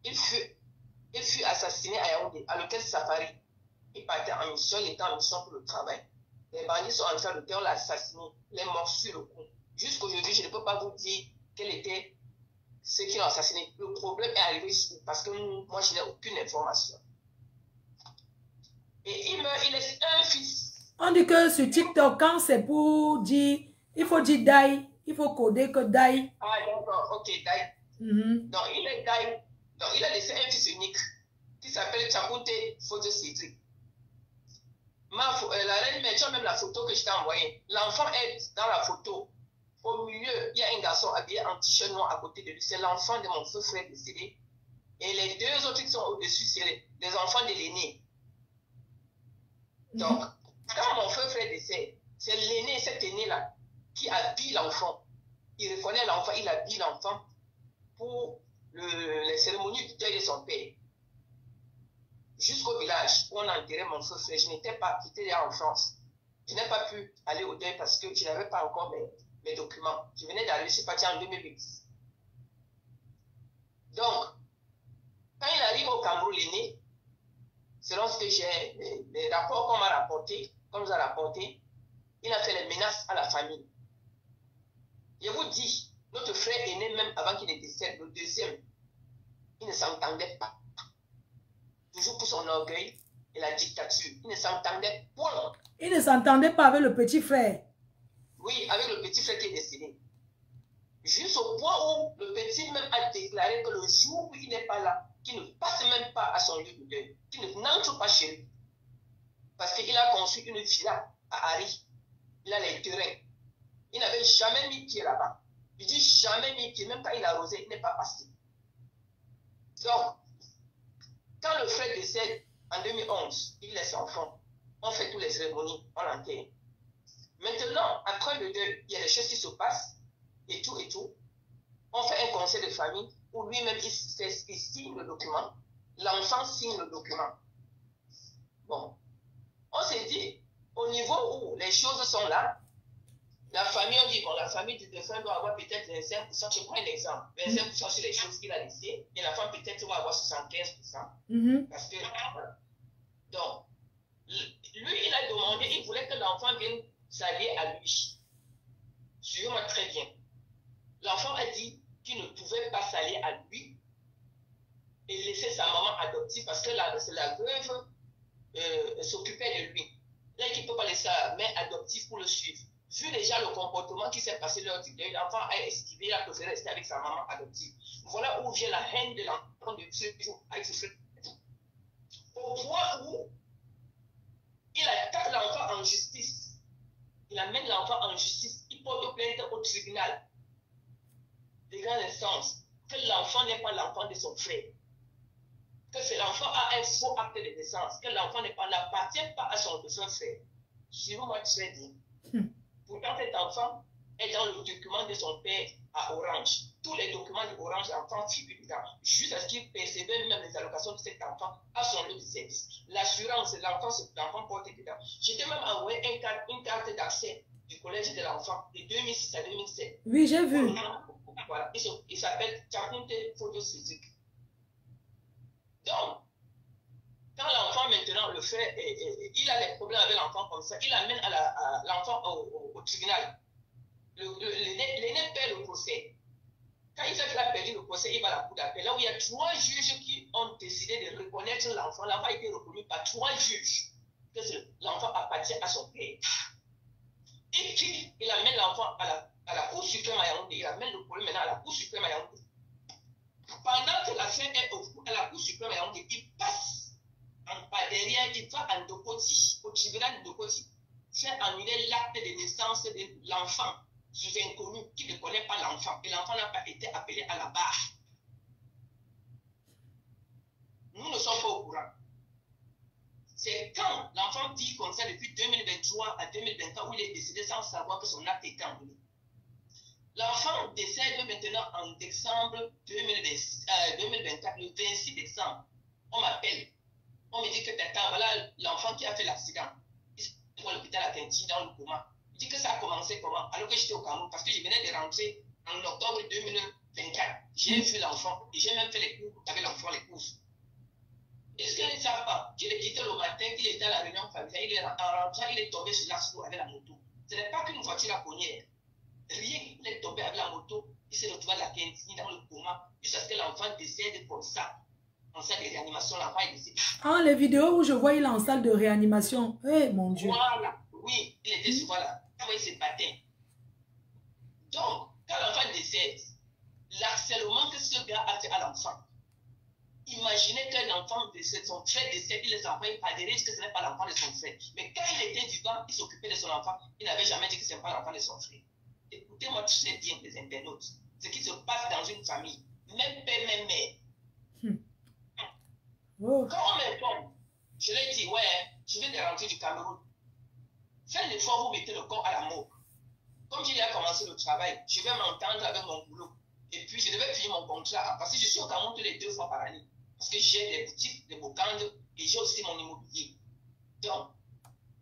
il fut assassiné à Yaoundé, à l'hôtel Safari. Il partait en mission, il était en mission pour le travail. Les bandits sont entrés à l'hôtel, on l'a assassiné, les morts sur le coup. Jusqu'aujourd'hui, je ne peux pas vous dire quel était ceux qui l'ont assassiné. Le problème est arrivé ici parce que moi, je n'ai aucune information. Et il meurt, il laisse un fils. On dit que sur TikTok, quand c'est pour dire, il faut dire Dai, il faut coder que Dai. Ah, d'accord, ok, Dai. Donc, il est Dai. Donc, il a laissé un fils unique qui s'appelle Tchakoute Photo Cédric. La reine mère, tu as même la photo que je t'ai envoyée. L'enfant est dans la photo. Au milieu, il y a un garçon habillé en t-shirt noir à côté de lui. C'est l'enfant de mon frère décédé. Et les deux autres qui sont au-dessus, c'est les enfants de l'aîné. Donc, quand mon frère décède, c'est l'aîné, cet aîné-là, qui habille l'enfant. Il reconnaît l'enfant, il habille l'enfant pour les cérémonies du deuil de son père. Jusqu'au village où on a enterré mon frère, je n'étais pas, j'étais déjà en France. Je n'ai pas pu aller au deuil parce que je n'avais pas encore mes documents. Je venais d'arriver, je suis parti en 2008. Donc, quand il arrive au Cameroun, l'aîné, selon ce que j'ai, les rapports qu'on m'a rapportés, qu'on nous a rapportés, il a fait les menaces à la famille. Je vous dis, notre frère aîné, même avant qu'il ne décède, le deuxième, il ne s'entendait pas. Toujours pour son orgueil et la dictature. Il ne s'entendait point. Il ne s'entendait pas avec le petit frère. Oui, avec le petit frère qui est décédé. Jusqu'au point où le petit même a déclaré que le jour où il n'est pas là, qu'il ne passe même pas à son lieu de deuil, qu'il n'entre pas chez lui. Parce qu'il a conçu une villa à Harry. Il a les terrains. Il n'avait jamais mis pied là-bas. Il dit jamais mis pied, même quand il arrosait, il n'est pas passé. Donc, quand le frère décède en 2011, il laisse enfant. On fait toutes les cérémonies, on l'enterre. Maintenant, après le deuil, il y a des choses qui se passent, et tout. On fait un conseil de famille où lui-même, il signe le document. L'enfant signe le document. Bon. On s'est dit, au niveau où les choses sont là, la famille, on dit, bon, la famille du défunt doit avoir peut-être 25%. Je prends un exemple. 25% sur les choses qu'il a laissées. Et la femme peut-être va avoir 75%. Parce que, voilà. Donc, lui, il a demandé, il voulait que l'enfant vienne s'allier à lui. Suivez-moi très bien. L'enfant a dit qu'il ne pouvait pas s'allier à lui et laisser sa maman adoptive parce que la veuve s'occupait de lui. Là, il ne peut pas laisser sa mère adoptive pour le suivre. Vu déjà le comportement qui s'est passé lors du deuil, l'enfant a esquivé, il a préféré rester avec sa maman adoptive. Voilà où vient la haine de l'enfant de ce jour avec ce frère. Au point où il attaque l'enfant en justice. Il amène l'enfant en justice. Il porte plainte au tribunal des grandes instances que l'enfant n'est pas l'enfant de son frère. Que l'enfant a un faux acte de naissance. Que l'enfant n'appartient pas à son frère. Suivez-moi très bien. Pourtant, cet enfant est dans le document de son père à Orange. Tous les documents d'Orange, l'enfant figure dedans. Jusqu'à ce qu'il percevait même les allocations de cet enfant à son lieu de service. L'assurance, l'enfant porte dedans. J'ai même envoyé une carte d'accès du collège de l'enfant de 2006 à 2007. Oui, j'ai vu. Voilà. Il s'appelle Tchakoute Photo Cédric. Donc, quand l'enfant maintenant le fait, il a des problèmes avec l'enfant comme ça, il amène l'enfant au tribunal. L'aîné perd le procès. Quand il sait qu'il a perdu le procès, il va à la cour d'appel. Là où il y a 3 juges qui ont décidé de reconnaître l'enfant. L'enfant a été reconnu par 3 juges que l'enfant appartient à son père. Et puis, il amène l'enfant à la Cour suprême à Yaoundé. Il amène le problème maintenant à la Cour suprême à Yaoundé. Pendant suprême, il passe par derrière, il va à Ndokoti, au tribunal de Ndokoti, faire annuler l'acte de naissance de l'enfant sous inconnu qui ne connaît pas l'enfant. Et l'enfant n'a pas été appelé à la barre. Nous ne sommes pas au courant. C'est quand l'enfant dit comme ça depuis 2023 à 2024 où il est décédé sans savoir que son acte est annulé. L'enfant décède maintenant en décembre 2024, le 26 décembre. On m'appelle. On me dit que voilà l'enfant qui a fait l'accident. Il est à l'hôpital à Kenji dans le coma. Il dit que ça a commencé comment? Alors que j'étais au Cameroun, parce que je venais de rentrer en octobre 2024. J'ai vu l'enfant et j'ai même fait les cours avec l'enfant, les courses. Est-ce qu'ils ne savent pas qu'il est quitté le matin, qu'il était à la réunion familiale, il est rentré, il est tombé sur l'axe avec la moto. Ce n'est pas qu'une voiture a cogné. Rien, il est tombé avec la moto, il s'est retrouvé à la Kenji dans le coma, jusqu'à ce que l'enfant décède comme ça. En salle de réanimation, l'enfant est décédé. Ah, les vidéos où je vois il est en salle de réanimation. Eh, mon Dieu. Voilà, oui, il était sur voilà. Il se battait. Donc, quand l'enfant décède, l'harcèlement que ce gars a fait à l'enfant, imaginez qu'un enfant décède, son frère décède, il les envoie pas des risques que ce n'est pas l'enfant de son frère. Mais quand il était vivant, il s'occupait de son enfant, il n'avait jamais dit que ce n'est pas l'enfant de son frère. Écoutez-moi très bien, les internautes, ce qui se passe dans une famille, même père, même mère. Oh. Quand on m'informe, je lui ai dit, ouais, je viens de rentrer du Cameroun. Faites l'effort, vous mettez le corps à la morgue. Comme j'ai déjà commencé le travail, je vais m'entendre avec mon boulot. Et puis, je devais finir mon contrat, parce que je suis au Cameroun tous les 2 fois par année. Parce que j'ai des boutiques, des bocandes, et j'ai aussi mon immobilier. Donc,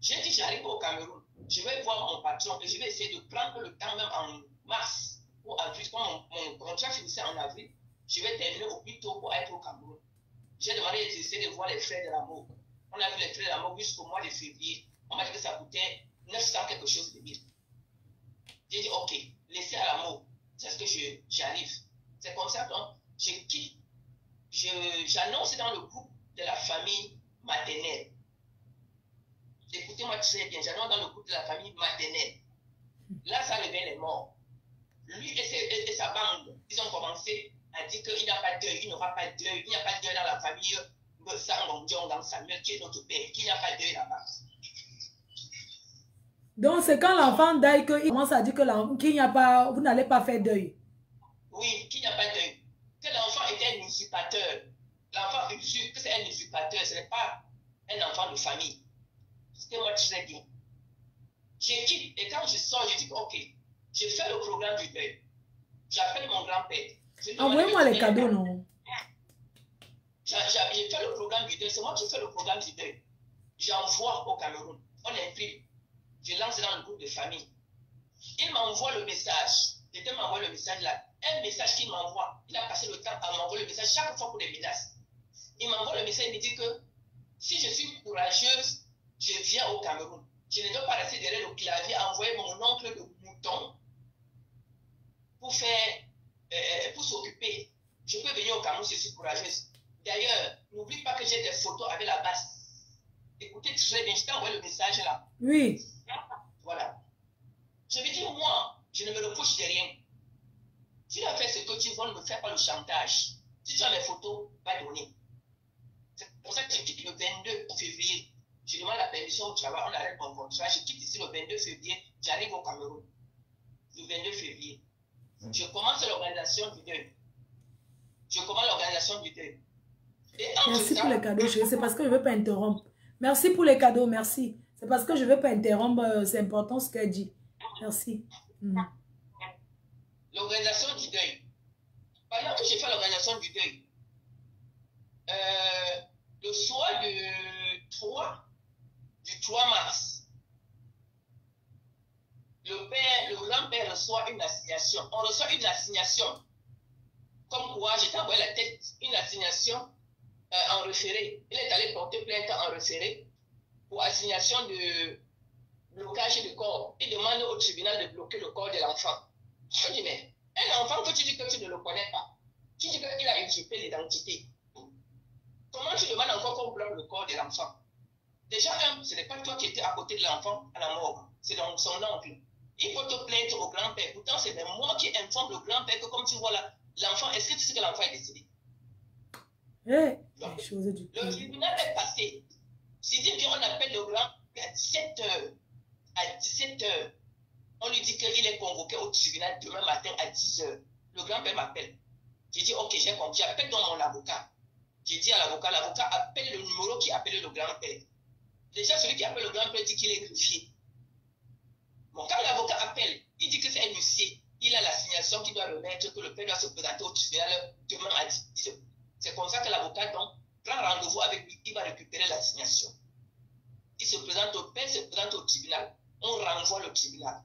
j'ai dit, j'arrive au Cameroun. Je vais voir mon patron et je vais essayer de prendre le temps, même en mars ou avril. Quand mon contrat finissait en avril, je vais terminer au plus tôt pour être au Cameroun. J'ai demandé d'essayer de voir les frais de la morgue. On a vu les frais de la morgue jusqu'au mois de février. On m'a dit que ça coûtait 900 quelque chose de 1000. J'ai dit, ok, laissez à la morgue. C'est ce que j'arrive. C'est comme ça, donc, je quitte. J'annonce dans le groupe de la famille maternelle. Écoutez-moi très bien, j'annonce dans le groupe de la famille maternelle. Là, ça révèle les morts. Lui et sa bande, ils ont commencé à dire qu'il n'y a pas de deuil, il n'y aura pas de deuil, il n'y a pas de deuil dans la famille Sangongdiong, dans Samuel, qui est notre père, qu'il n'y a pas de deuil là-bas. Donc, c'est quand l'enfant deuil qu'il commence à dire qu'il n'y a pas, vous n'allez pas faire deuil. Oui, qu'il n'y a pas de deuil. Que l'enfant était un usurpateur. L'enfant usurpe que c'est un usurpateur, ce n'est pas un enfant de famille. C'était moi très bien. Je quitte et quand je sors, je dis ok, je fais le programme du deuil. J'appelle mon grand-père. Envoyez-moi les cadeaux, non? J'ai fait le programme du deuil. C'est moi qui fais le programme du deuil. J'envoie au Cameroun. On imprime. Je lance dans le groupe de famille. Il m'envoie le message. Quelqu'un m'envoie le message là. Un message qu'il m'envoie. Il a passé le temps à m'envoyer le message chaque fois pour des menaces. Il m'envoie le message et me dit que si je suis courageuse, je viens au Cameroun. Je ne dois pas rester derrière le clavier, envoyer mon oncle le mouton pour s'occuper. Je peux venir au Cameroun si je suis courageuse. D'ailleurs, n'oublie pas que j'ai des photos avec la basse. Écoutez très bien, je t'ai envoyé le message là. Oui. Voilà. Je veux dire, moi, je ne me reproche de rien. Tu as fait ce que tu veux, ne me fais pas le chantage. Si tu as mes photos, va donner. C'est pour ça que je quitte le 22 février. Je demande la permission au travail, on arrête mon contrat. Je quitte ici le 22 février, j'arrive au Cameroun. Le 22 février. Je commence l'organisation du deuil. Merci pour les cadeaux, chérie. C'est parce que je ne veux pas interrompre. Merci pour les cadeaux, merci. C'est parce que je ne veux pas interrompre. C'est important ce qu'elle dit. Merci. L'organisation du deuil. Pendant que j'ai fait l'organisation du deuil, le soir du 3 mars, le grand-père reçoit une assignation. On reçoit une assignation. Comme quoi, j'étais envoyé la tête, une assignation en référé. Il est allé porter plainte en référé pour assignation de blocage de corps. Il demande au tribunal de bloquer le corps de l'enfant. Je dis, mais un enfant que tu dis que tu ne le connais pas, tu dis qu'il a usurpé l'identité. Comment tu demandes encore qu'on bloque le corps de l'enfant? Déjà, ce n'est pas toi qui étais à côté de l'enfant à la mort, c'est donc son oncle. Il faut te plaindre au grand-père. Pourtant, c'est même moi qui informe le grand-père que comme tu vois là, l'enfant, est-ce que tu sais que l'enfant est décédé? Hey. Donc, Les choses du le tribunal est passé. Si dit on appelle le grand à 17h. À 17h, on lui dit qu'il est convoqué au tribunal demain matin à 10h. Le grand-père m'appelle. J'ai dit, ok, j'ai compris. J'appelle donc mon avocat. J'ai dit à l'avocat, l'avocat appelle le numéro qui appelait le grand-père. Déjà, celui qui appelle le grand-père dit qu'il est greffier. Bon, quand l'avocat appelle, il dit que c'est un huissier. Il a l'assignation qu'il doit remettre, que le père doit se présenter au tribunal demain à 10h. C'est comme ça que l'avocat donc prend rendez-vous avec lui, il va récupérer l'assignation. Il se présente au père, se présente au tribunal. On renvoie le tribunal.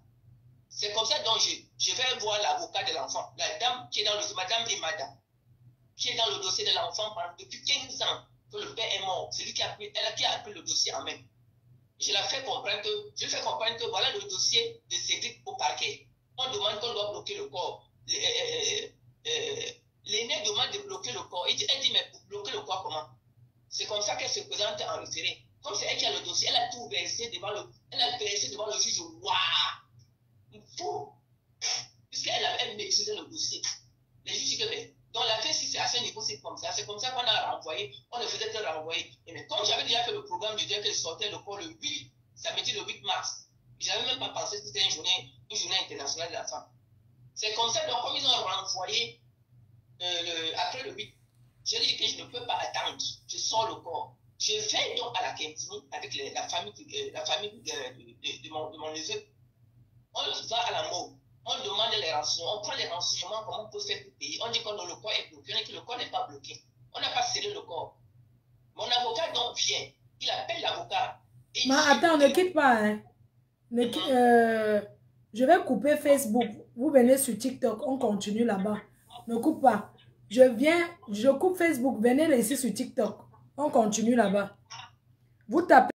C'est comme ça donc je vais voir l'avocat de l'enfant, la dame qui est dans le madame Imada, qui est dans le dossier de l'enfant depuis 15 ans que le père est mort. C'est lui qui a pris le dossier en main. Je lui fais comprendre que voilà le dossier de Cédric au parquet. On demande qu'on doit bloquer le corps. L'aîné demande de bloquer le corps. Elle dit, mais pour bloquer le corps, comment? C'est comme ça qu'elle se présente en référé. Comme c'est elle qui a le dossier, elle a tout versé devant le juge. Waouh! Fou! Puisqu'elle maîtrisait le dossier. Le juge dit que, mais, dans l'affaire, si c'est à ce niveau, c'est comme ça. C'est comme ça qu'on a renvoyé. On ne faisait que renvoyer. Et mais comme j'avais déjà fait le programme du dire que je sortais le corps le 8, samedi le 8 mars, je n'avais même pas pensé que c'était une journée internationale de la femme. C'est comme ça, donc, comme ils ont renvoyé après le 8, je dis que je ne peux pas attendre. Je sors le corps. Je vais donc à la Kentini avec la famille de mon neveu. On va à la mort. On demande les renseignements. On prend les renseignements, comment on peut faire pour payer. On dit que le corps est bloqué. On dit que le corps n'est pas bloqué. On n'a pas scellé le corps. Mon avocat donc vient. Il appelle l'avocat. Mais attends, ne quitte pas. Hein. Je vais couper Facebook. Vous venez sur TikTok. On continue là-bas. Ne coupe pas. Je coupe Facebook. Venez ici sur TikTok. On continue là-bas. Vous tapez.